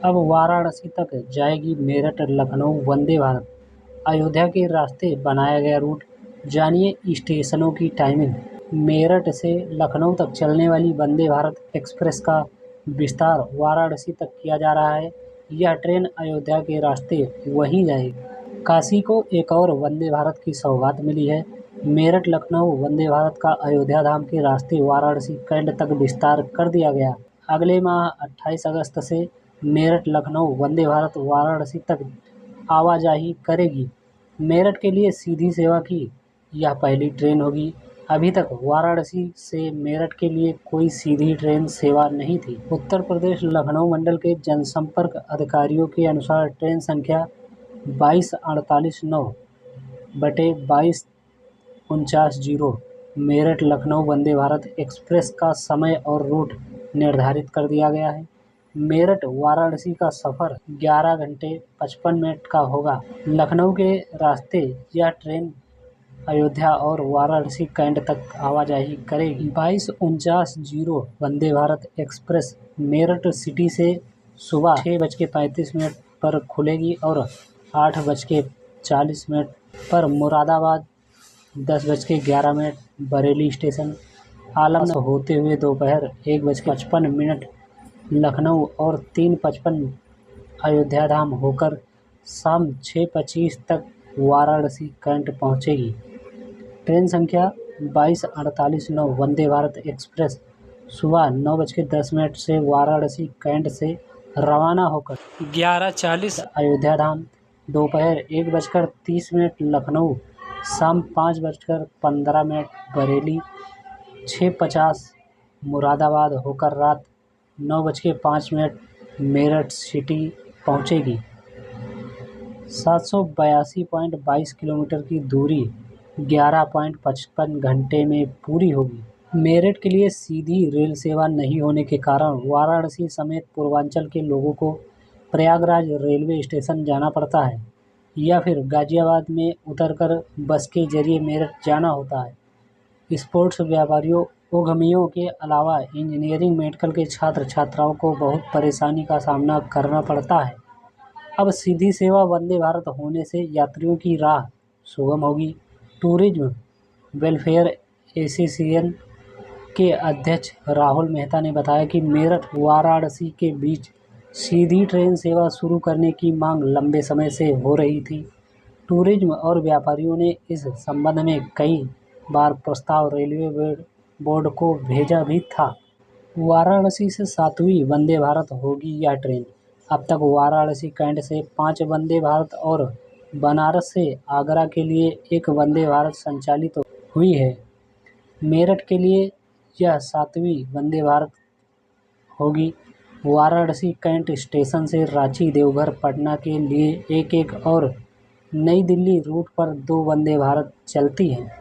अब वाराणसी तक जाएगी मेरठ लखनऊ वंदे भारत। अयोध्या के रास्ते बनाया गया रूट। जानिए स्टेशनों की टाइमिंग। मेरठ से लखनऊ तक चलने वाली वंदे भारत एक्सप्रेस का विस्तार वाराणसी तक किया जा रहा है। यह ट्रेन अयोध्या के रास्ते वहीं जाएगी। काशी को एक और वंदे भारत की सौगात मिली है। मेरठ लखनऊ वंदे भारत का अयोध्या धाम के रास्ते वाराणसी कैंट तक विस्तार कर दिया गया। अगले माह 28 अगस्त से मेरठ लखनऊ वंदे भारत वाराणसी तक आवाजाही करेगी। मेरठ के लिए सीधी सेवा की यह पहली ट्रेन होगी। अभी तक वाराणसी से मेरठ के लिए कोई सीधी ट्रेन सेवा नहीं थी। उत्तर प्रदेश लखनऊ मंडल के जनसंपर्क अधिकारियों के अनुसार ट्रेन संख्या 2248/2249 मेरठ लखनऊ वंदे भारत एक्सप्रेस का समय और रूट निर्धारित कर दिया गया है। मेरठ वाराणसी का सफ़र 11 घंटे 55 मिनट का होगा। लखनऊ के रास्ते यह ट्रेन अयोध्या और वाराणसी कैंट तक आवाजाही करेगी। 2249 वंदे भारत एक्सप्रेस मेरठ सिटी से सुबह 6:35 पर खुलेगी और 8:40 पर मुरादाबाद, 10:11 बरेली स्टेशन, आलमनगर होते हुए दोपहर 1:55 लखनऊ और 3:55 अयोध्या धाम होकर शाम 6:25 तक वाराणसी कैंट पहुंचेगी। ट्रेन संख्या 2248 वंदे भारत एक्सप्रेस सुबह 9:10 से वाराणसी कैंट से रवाना होकर 11:40 अयोध्या धाम, दोपहर 1:30 लखनऊ, शाम 5:15 बरेली, 6:50 मुरादाबाद होकर रात 9:05 मेरठ सिटी पहुंचेगी। 782.22 किलोमीटर की दूरी 11.55 घंटे में पूरी होगी। मेरठ के लिए सीधी रेल सेवा नहीं होने के कारण वाराणसी समेत पूर्वांचल के लोगों को प्रयागराज रेलवे स्टेशन जाना पड़ता है या फिर गाजियाबाद में उतरकर बस के जरिए मेरठ जाना होता है। स्पोर्ट्स व्यापारियों, उद्यमियों के अलावा इंजीनियरिंग, मेडिकल के छात्र छात्राओं को बहुत परेशानी का सामना करना पड़ता है। अब सीधी सेवा वंदे भारत होने से यात्रियों की राह सुगम होगी। टूरिज्म वेलफेयर एसोसिएशन के अध्यक्ष राहुल मेहता ने बताया कि मेरठ वाराणसी के बीच सीधी ट्रेन सेवा शुरू करने की मांग लंबे समय से हो रही थी। टूरिज्म और व्यापारियों ने इस संबंध में कई बार प्रस्ताव रेलवे बोर्ड को भेजा भी था। वाराणसी से 7वीं वंदे भारत होगी यह ट्रेन। अब तक वाराणसी कैंट से 5 वंदे भारत और बनारस से आगरा के लिए 1 वंदे भारत संचालित हुई है। मेरठ के लिए यह 7वीं वंदे भारत होगी। वाराणसी कैंट स्टेशन से रांची, देवघर, पटना के लिए एक और नई दिल्ली रूट पर 2 वंदे भारत चलती हैं।